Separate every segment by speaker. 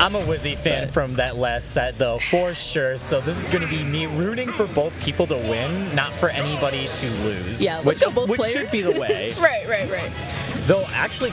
Speaker 1: I'm a Wizzy fan from that last set, though, for sure. So this is going to be me rooting for both people to win, not for anybody to lose.
Speaker 2: Yeah,
Speaker 1: which
Speaker 2: players.
Speaker 1: should be the way.
Speaker 2: Right.
Speaker 1: Though, actually,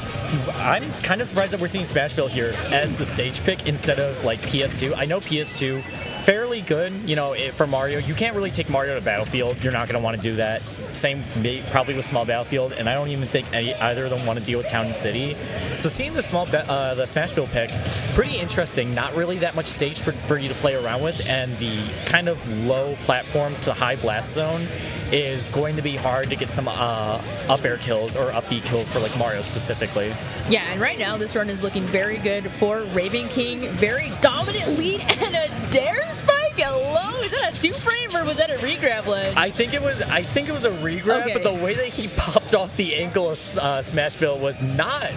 Speaker 1: I'm kind of surprised that we're seeing Smashville here as the stage pick instead of, like, PS2. I know PS2, fairly good, you know, for Mario. You can't really take Mario to Battlefield. You're not going to want to do that. Same probably with Small Battlefield, and I don't even think either of them want to deal with Town and City. So seeing the the Smashville pick, pretty interesting. Not really that much stage for you to play around with, and the kind of low platform to high blast zone is going to be hard to get some up air kills or up B kills for like Mario specifically.
Speaker 2: Yeah, and right now this run is looking very good for RavenKing. Very dominant lead and a dare spike. Hello, is that a 2-frame or was that a regrab ledge?
Speaker 1: I think it was a regrab,
Speaker 2: Okay.
Speaker 1: but the way that he popped off the ankle of Smashville was not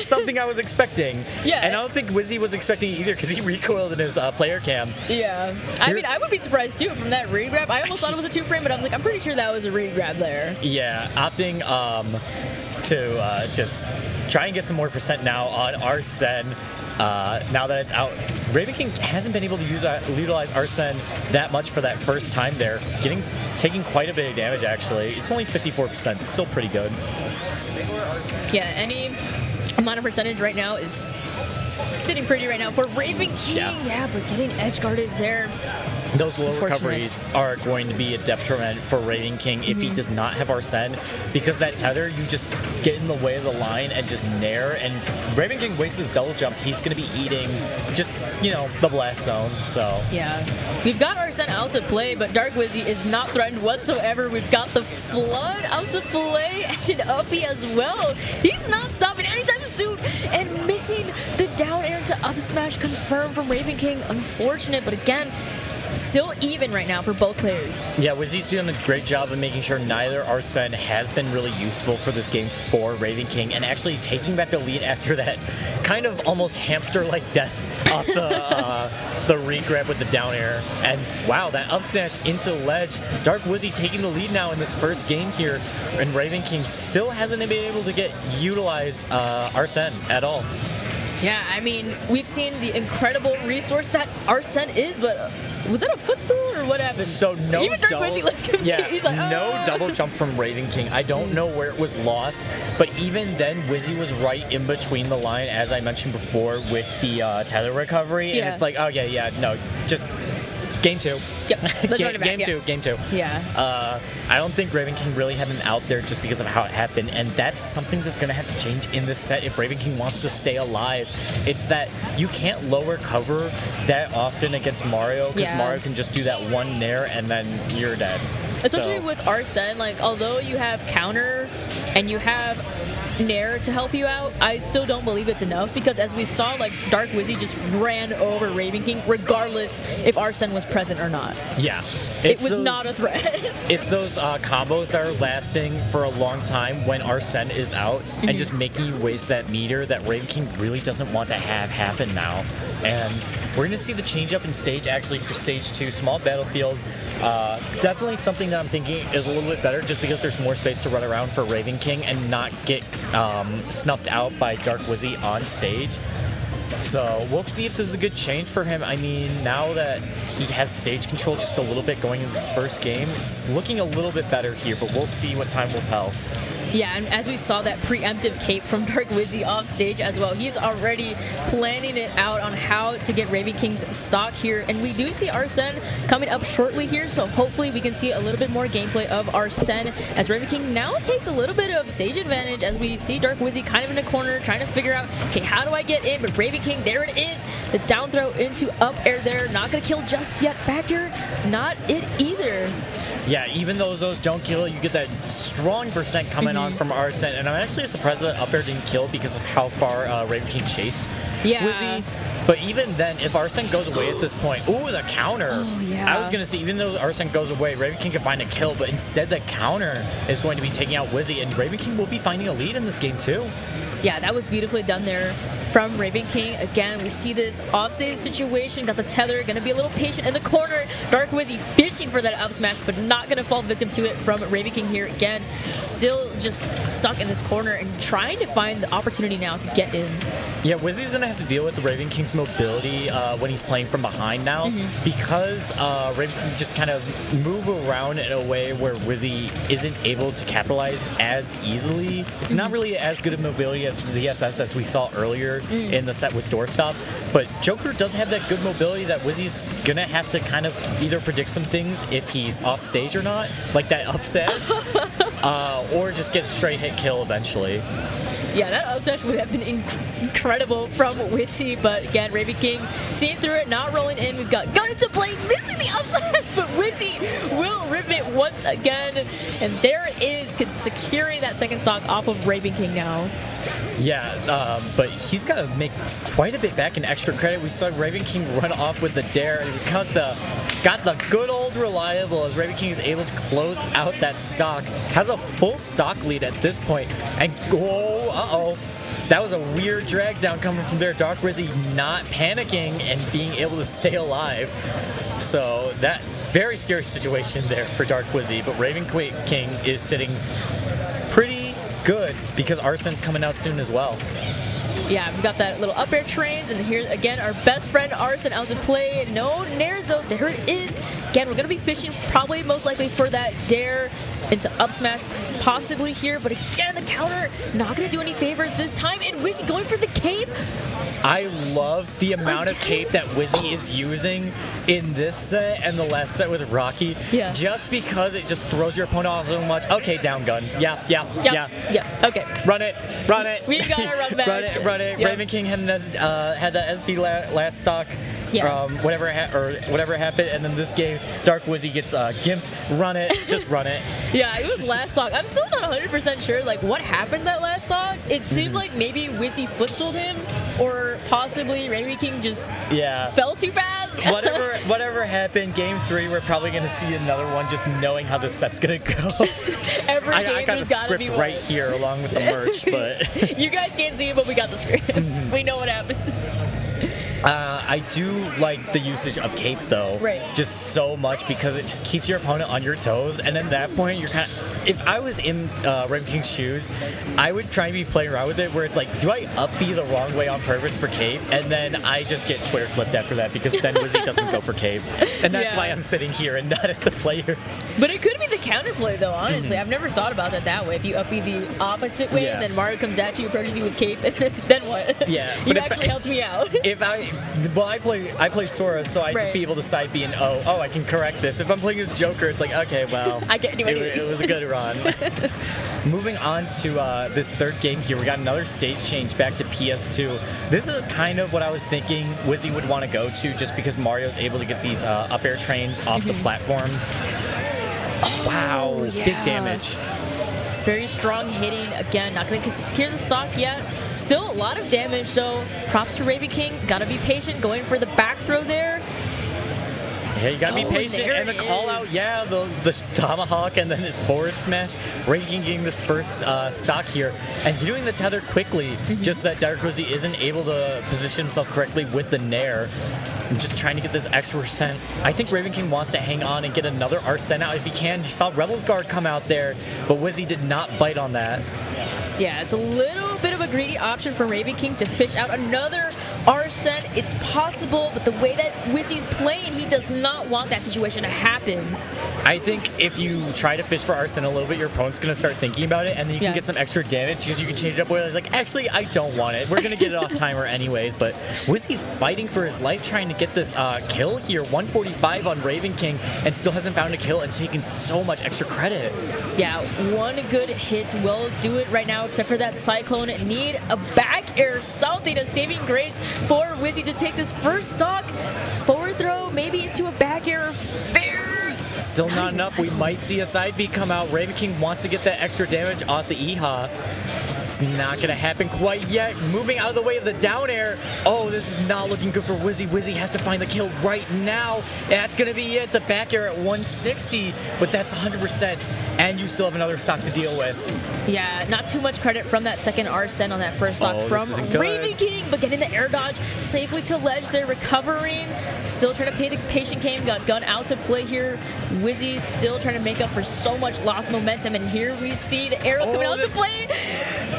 Speaker 1: something I was expecting.
Speaker 2: Yeah.
Speaker 1: And I don't think Wizzy was expecting it either because he recoiled in his player cam.
Speaker 2: Yeah. I mean, I would be surprised too from that regrab. I almost thought it was a 2-frame, but I was like, I'm pretty sure that was a regrab there.
Speaker 1: Yeah, opting to just try and get some more percent now on Arsene. Now that it's out, RavenKing hasn't been able to utilize Arsene that much for that first time there, taking quite a bit of damage actually. It's only 54%, still pretty good.
Speaker 2: Yeah, any amount of percentage right now is sitting pretty right now for RavenKing. Yeah, but getting edge guarded there.
Speaker 1: Those low recoveries are going to be a detriment for RavenKing if he does not have Arsene, because that tether, you just get in the way of the line and just nair, and RavenKing wastes his double jump, he's going to be eating just, you know, the blast zone, so.
Speaker 2: Yeah. We've got Arsene out to play, but Dark Wizzy is not threatened whatsoever. We've got the Flood out to play and an uppie as well. He's not stopping anytime soon, and missing the down air to up smash confirmed from RavenKing. Unfortunate, but again, still even right now for both players.
Speaker 1: Yeah, Wizzy's doing a great job of making sure neither Arsene has been really useful for this game for RavenKing, and actually taking back the lead after that kind of almost hamster-like death off the regrab with the down air. And wow, that up smash into ledge. Dark Wizzy taking the lead now in this first game here, and RavenKing still hasn't been able to utilize Arsene at all.
Speaker 2: Yeah, I mean, we've seen the incredible resource that Arsene is, but was that a footstool or what happened?
Speaker 1: So no
Speaker 2: Even Dark Wizzy looks confused.
Speaker 1: Yeah,
Speaker 2: He's like,
Speaker 1: no double jump from RavenKing. I don't know where it was lost, but even then, Wizzy was right in between the line, as I mentioned before, with the tether recovery, and it's like, oh yeah, no, just game 2.
Speaker 2: Yep, let's run it back,
Speaker 1: Game two.
Speaker 2: Yeah.
Speaker 1: I don't think RavenKing really had an out there just because of how it happened, and that's something that's going to have to change in this set if RavenKing wants to stay alive. It's that you can't lower cover that often against Mario, because Mario can just do that one nair and then you're dead.
Speaker 2: Especially with Arsene, like, although you have counter and you have nair to help you out, I still don't believe it's enough, because as we saw, like, Dark Wizzy just ran over RavenKing regardless if Arsene was present or not.
Speaker 1: Yeah.
Speaker 2: It was not a threat.
Speaker 1: It's those combos that are lasting for a long time when Arsene is out, and just making you waste that meter that RavenKing really doesn't want to have happen now. And we're going to see the change up in stage actually for stage 2, Small Battlefield. Definitely something that I'm thinking is a little bit better, just because there's more space to run around for RavenKing and not get snuffed out by Dark Wizzy on stage. So we'll see if this is a good change for him. I mean, now that he has stage control just a little bit going into this first game, it's looking a little bit better here, but we'll see what time will tell.
Speaker 2: Yeah, and as we saw that preemptive cape from Dark Wizzy off stage as well, he's already planning it out on how to get RavenKing's stock here. And we do see Arsene coming up shortly here, so hopefully we can see a little bit more gameplay of Arsene as RavenKing now takes a little bit of stage advantage, as we see Dark Wizzy kind of in the corner trying to figure out, okay, how do I get in? But RavenKing, there it is, the down throw into up air there, not gonna kill just yet. Back air, not it either.
Speaker 1: Yeah, even though those don't kill, you get that strong percent coming on from Arsene, and I'm actually surprised that up air didn't kill because of how far RavenKing chased Wizzy. But even then, if Arsene goes away at this point, ooh, the counter.
Speaker 2: Oh, yeah.
Speaker 1: I was going to say, even though Arsene goes away, RavenKing can find a kill, but instead the counter is going to be taking out Wizzy, and RavenKing will be finding a lead in this game too.
Speaker 2: Yeah, that was beautifully done there from RavenKing. Again, we see this offstage situation. Got the tether, gonna be a little patient in the corner. Dark Wizzy fishing for that up smash, but not gonna fall victim to it from RavenKing here. Again, still just stuck in this corner and trying to find the opportunity now to get in.
Speaker 1: Yeah, Wizzy's gonna have to deal with the RavenKing's mobility when he's playing from behind now, because RavenKing just kind of move around in a way where Wizzy isn't able to capitalize as easily. It's not really as good of mobility as the ZSS as we saw earlier in the set with Doorstop, but Joker does have that good mobility that Wizzy's gonna have to kind of either predict some things if he's off stage or not, like that up smash, or just get straight hit kill eventually.
Speaker 2: Yeah, that up smash would have been incredible from Wizzy, but again, RavenKing seeing through it, not rolling in. We've got gun into play, missing the up smash, but Wizzy will rip it once again, and there it is, securing that second stock off of RavenKing now.
Speaker 1: Yeah, but he's got to make quite a bit back in extra credit. We saw RavenKing run off with the dare, and he got the good old reliable as RavenKing is able to close out that stock. Has a full stock lead at this point, and uh-oh. That was a weird drag down coming from there. Dark Wizzy not panicking and being able to stay alive. So that very scary situation there for Dark Wizzy, but RavenKing is sitting pretty good because Arsen's coming out soon as well.
Speaker 2: Yeah, we've got that little up air trains, and here again, our best friend Arsen out to play. No nairs though, there it is. Again, we're gonna be fishing probably most likely for that dare into up smash possibly here, but again, the counter not gonna do any favors this time, and Wizzy going for the cape.
Speaker 1: I love the amount of cape that Wizzy is using in this set and the last set with Rocky.
Speaker 2: Yeah.
Speaker 1: Just because it just throws your opponent off so much. Okay, down gun. Yeah.
Speaker 2: Okay.
Speaker 1: Run it.
Speaker 2: We got our run back.
Speaker 1: Run it.
Speaker 2: Yep.
Speaker 1: RavenKing had that SD last stock.
Speaker 2: Yeah.
Speaker 1: Whatever happened, and then this game, Dark Wizzy gets gimped. Run it. Just run it.
Speaker 2: Yeah, it was last stock. I'm still not 100% sure like what happened that last stock. It seemed like maybe Wizzy footstooled him, or possibly RavenKing just fell too fast.
Speaker 1: Whatever happened, game 3, we're probably gonna see another one. Just knowing how this set's gonna go.
Speaker 2: Every game
Speaker 1: I got
Speaker 2: there's
Speaker 1: the
Speaker 2: gotta
Speaker 1: script
Speaker 2: be
Speaker 1: right
Speaker 2: one.
Speaker 1: here along with the merch, but
Speaker 2: you guys can't see it, but we got the script. We know what happens.
Speaker 1: I do like the usage of cape though, just so much because it just keeps your opponent on your toes, and at that point you're kind of, if I was in RavenKing's shoes, I would try and be playing around with it where it's like, do I up B the wrong way on purpose for cape, and then I just get Twitter clipped after that because then Wizzy doesn't go for cape, and that's why I'm sitting here and not at the players.
Speaker 2: But it could be the counterplay though, honestly. I've never thought about that way. If you up B the opposite way, and then Mario comes at you, approaches you with cape, and then what?
Speaker 1: Yeah,
Speaker 2: you actually helped me out.
Speaker 1: I play Sora, so I just be able to side B and I can correct this. If I'm playing as Joker, it's like, okay, well,
Speaker 2: I can't do anything.
Speaker 1: It was a good run. Moving on to this third game here, we got another stage change back to PS2. This is kind of what I was thinking Wizzy would want to go to, just because Mario's able to get these up air trains off the platforms. Wow, big damage.
Speaker 2: Very strong hitting. Again, not going to secure the stock yet. Still a lot of damage though. Props to RavenKing. Got to be patient. Going for the back throw there.
Speaker 1: Yeah, you gotta be patient, and the call out, the tomahawk and then the forward smash. RavenKing getting this first stock here and doing the tether quickly, just that Dark Wizzy isn't able to position himself correctly with the nair. And just trying to get this extra percent. I think RavenKing wants to hang on and get another Arsene out if he can. You saw Rebel's Guard come out there, but Wizzy did not bite on that. Yeah,
Speaker 2: it's a little bit of a greedy option for RavenKing to fish out another Arsene. It's possible, but the way that Wizzy's playing, he does not want that situation to happen.
Speaker 1: I think if you try to fish for Arsene a little bit, your opponent's going to start thinking about it, and then you can get some extra damage because you can change it up where it's like, actually, I don't want it. We're going to get it off timer anyways, but Wizzy's fighting for his life trying to get this kill here. 145 on RavenKing, and still hasn't found a kill and taken so much extra credit.
Speaker 2: Yeah, one good hit will do it right now, except for that Cyclone. Need a back air, something, a saving grace for Wizzy to take this first stock. Forward throw, maybe into a back air. Fair.
Speaker 1: Still not enough. We might see a side B come out. RavenKing wants to get that extra damage off the EHA. It's not going to happen quite yet. Moving out of the way of the down air. Oh, this is not looking good for Wizzy. Wizzy has to find the kill right now. That's going to be it. The back air at 160, but that's 100%. And you still have another stock to deal with.
Speaker 2: Yeah, not too much credit from that second Arsene on that first stock from RavenKing, but getting the air dodge safely to ledge. They're recovering. Still trying to pay the patient game. Got gun out to play here. Wizzy still trying to make up for so much lost momentum. And here we see the arrows coming out to play.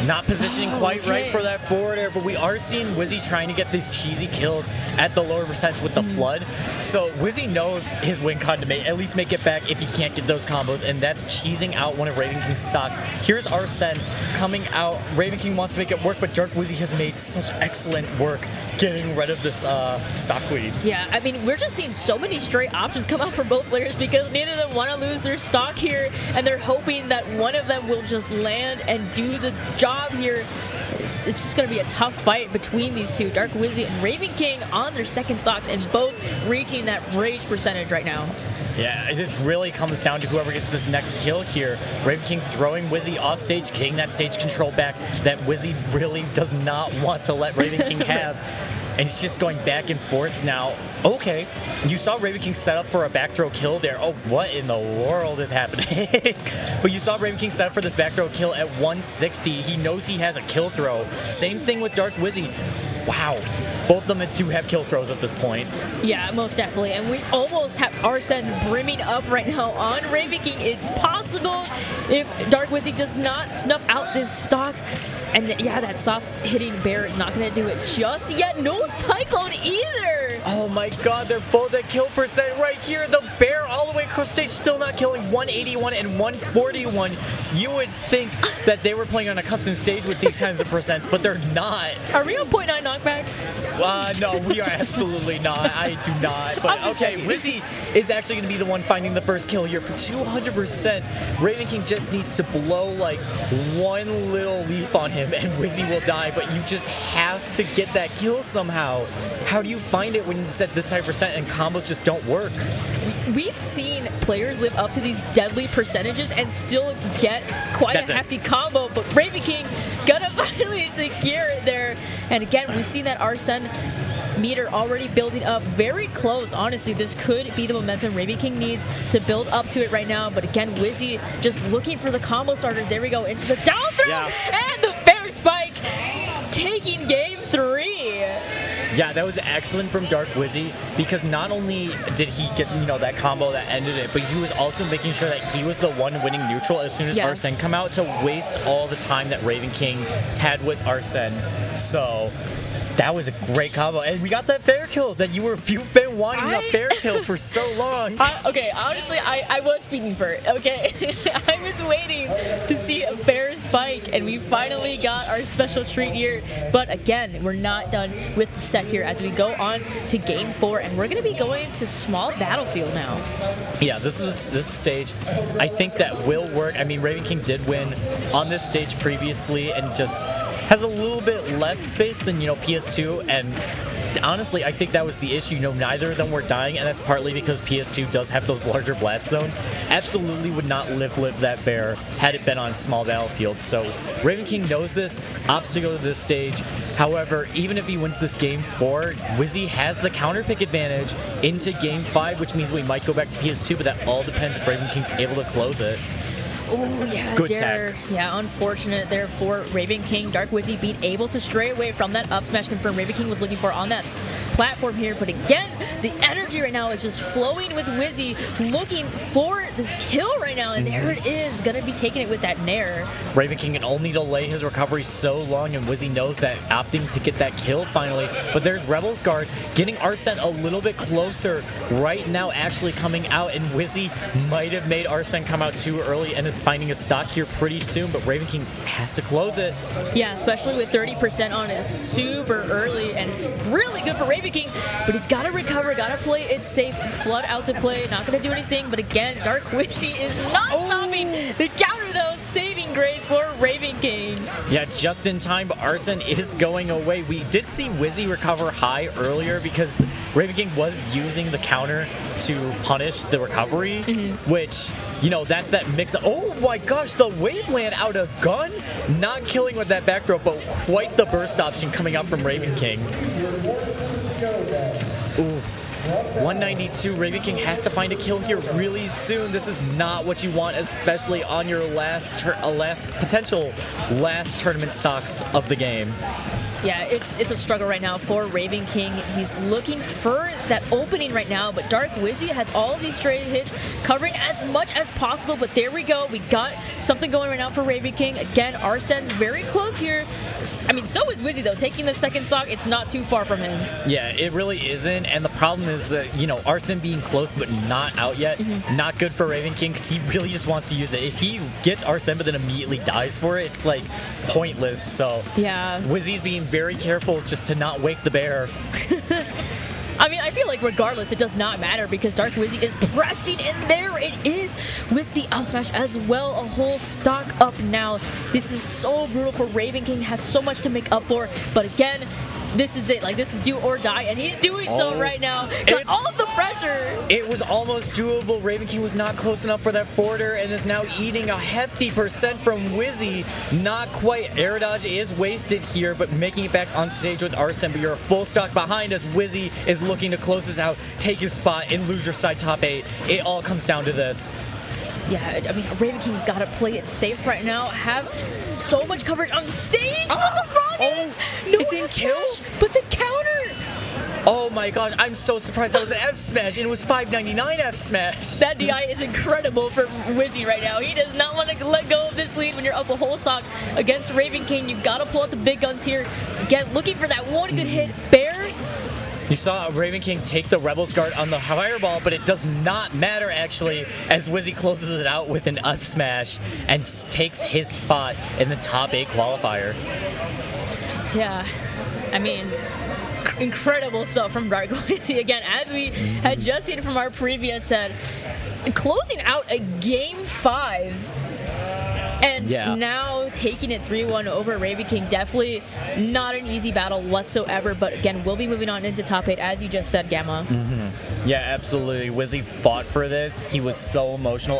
Speaker 1: Not positioning quite right for that forward air, but we are seeing Wizzy trying to get these cheesy kills at the lower percents with the flood. So Wizzy knows his win con to at least make it back if he can't get those combos, and that's cheesing out one of RavenKing's stocks. Here's Arsene coming out. RavenKing wants to make it work, but Dark Wizzy has made such excellent work getting rid of this stock lead.
Speaker 2: Yeah, I mean, we're just seeing so many straight options come out for both players because neither of them want to lose their stock here, and they're hoping that one of them will just land and do the job here. It's just going to be a tough fight between these two, Dark Wizzy and RavenKing on their second stocks, and both reaching that rage percentage right now.
Speaker 1: Yeah, it just really comes down to whoever gets this next kill here. RavenKing throwing Wizzy off stage, getting that stage control back that Wizzy really does not want to let RavenKing have. And it's just going back and forth now. Okay, you saw RavenKing set up for a back throw kill there. Oh, what in the world is happening? But you saw RavenKing set up for this back throw kill at 160. He knows he has a kill throw. Same thing with Dark Wizzy. Wow, both of them do have kill throws at this point.
Speaker 2: Yeah, most definitely. And we almost have Arsene brimming up right now on RavenKing. It's possible if Dark Wizzy does not snuff out this stock. And yeah, that soft hitting bear is not going to do it just yet. No Cyclone either.
Speaker 1: Oh my god, they're both at kill percent right here. The bear all the way across stage, still not killing. 181 and 141. You would think that they were playing on a custom stage with these kinds of percents, but they're not.
Speaker 2: Are we on 0.9 knockback?
Speaker 1: No, we are absolutely not. I do not. But okay, Wizzy is actually going to be the one finding the first kill here. 200%. RavenKing just needs to blow like one little leaf on him and Wizzy will die, but you just have to get that kill somehow. How do you find it when it's at this high percent and combos just don't work?
Speaker 2: We've seen players live up to these deadly percentages and still get quite a hefty combo, but RavenKing gonna finally secure it there. And again, we've seen that Arsene meter already building up very close. Honestly, this could be the momentum RavenKing needs to build up to it right now. But again, Wizzy just looking for the combo starters. There we go, into the down throw and the fair spike, taking game 3.
Speaker 1: Yeah, that was excellent from Dark Wizzy because not only did he get, that combo that ended it, but he was also making sure that he was the one winning neutral as soon as Arsene come out to waste all the time that RavenKing had with Arsene. So that was a great combo, and we got that fair kill that you've been wanting that fair kill for so long.
Speaker 2: Okay, honestly, I was speaking for it. Okay, I was waiting to see a fair spike, and we finally got our special treat here. But again, we're not done with the set here as we go on to game 4, and we're going to be going to small battlefield now.
Speaker 1: Yeah, this stage, I think that will work. I mean, RavenKing did win on this stage previously, and just has a little bit less space than PS2, and honestly, I think that was the issue. Neither of them were dying, and that's partly because PS2 does have those larger blast zones. Absolutely would not live that bear had it been on small battlefield. So RavenKing knows this, opts to go to this stage. However, even if he wins this game 4, Wizzy has the counter pick advantage into game 5, which means we might go back to PS2, but that all depends if RavenKing's able to close it.
Speaker 2: Oh, yeah,
Speaker 1: good tech.
Speaker 2: Yeah, unfortunate there for RavenKing. Dark Wizzy being able to stray away from that up smash confirm RavenKing was looking for on that platform here. But again, the energy right now is just flowing with Wizzy, looking for this kill right now. And there it is, going to be taking it with that Nair.
Speaker 1: RavenKing can only delay his recovery so long, and Wizzy knows that, opting to get that kill finally. But there's Rebel's Guard getting Arsene a little bit closer right now, actually coming out, and Wizzy might have made Arsene come out too early and is finding a stock here pretty soon, but RavenKing has to close it.
Speaker 2: Yeah, especially with 30% on it super early, and it's really good for RavenKing, but he's got to recover, got to play it safe. Flood out to play, not going to do anything, but again, Dark Wizzy is not stopping the counter though, saving grace for RavenKing.
Speaker 1: Yeah, just in time, but Arsene is going away. We did see Wizzy recover high earlier because RavenKing was using the counter to punish the recovery, which you know, that's that mix. Oh my gosh, the Waveland out of gun. Not killing with that back throw, but quite the burst option coming out from RavenKing. Ooh. 192, RavenKing has to find a kill here really soon. This is not what you want, especially on your potential last tournament stocks of the game.
Speaker 2: Yeah, it's a struggle right now for RavenKing. He's looking for that opening right now, but Dark Wizzy has all of these straight hits, covering as much as possible, but there we go. We got something going right now for RavenKing. Again, Arsen's very close here. I mean, so is Wizzy, though. Taking the second stock, it's not too far from him.
Speaker 1: Yeah, it really isn't, and the problem is that, you know, Arsen being close but not out yet, not good for RavenKing, because he really just wants to use it. If he gets Arsen but then immediately dies for it, it's, like, pointless, so...
Speaker 2: Yeah.
Speaker 1: Wizzy's being very careful just to not wake the bear.
Speaker 2: I mean, I feel like regardless, it does not matter because Dark Wizzy is pressing, and there it is with the up smash as well. A whole stock up now. This is so brutal for RavenKing, has so much to make up for, but again, this is it. Like, this is do or die, and he's doing so right now. Got all of the pressure.
Speaker 1: It was almost doable. RavenKing was not close enough for that forwarder and is now eating a hefty percent from Wizzy. Not quite. Air dodge is wasted here, but making it back on stage with Arsen, but you're a full stock behind as Wizzy is looking to close this out, take his spot, and lose your side top 8. It all comes down to this.
Speaker 2: Yeah, I mean, RavenKing's got to play it safe right now. Have so much coverage on stage. Oh, the wrong no,
Speaker 1: it didn't kill?
Speaker 2: But the counter.
Speaker 1: Oh my gosh, I'm so surprised that was an F smash, and it was 599 F smash.
Speaker 2: That DI is incredible for Wizzy right now. He does not want to let go of this lead when you're up a whole stock against RavenKing. You got to pull out the big guns here. Again, looking for that one good hit. Bear.
Speaker 1: You saw RavenKing take the Rebels guard on the fireball, but it does not matter actually, as Wizzy closes it out with an up smash and takes his spot in the top 8 qualifier.
Speaker 2: Yeah, I mean, incredible stuff from Dark Wizzy. Again, as we had just seen from our previous set, closing out a game 5. And now taking it 3-1 over RavenKing, definitely not an easy battle whatsoever. But again, we'll be moving on into top 8, as you just said, Gamma.
Speaker 1: Yeah, absolutely. Wizzy fought for this. He was so emotional.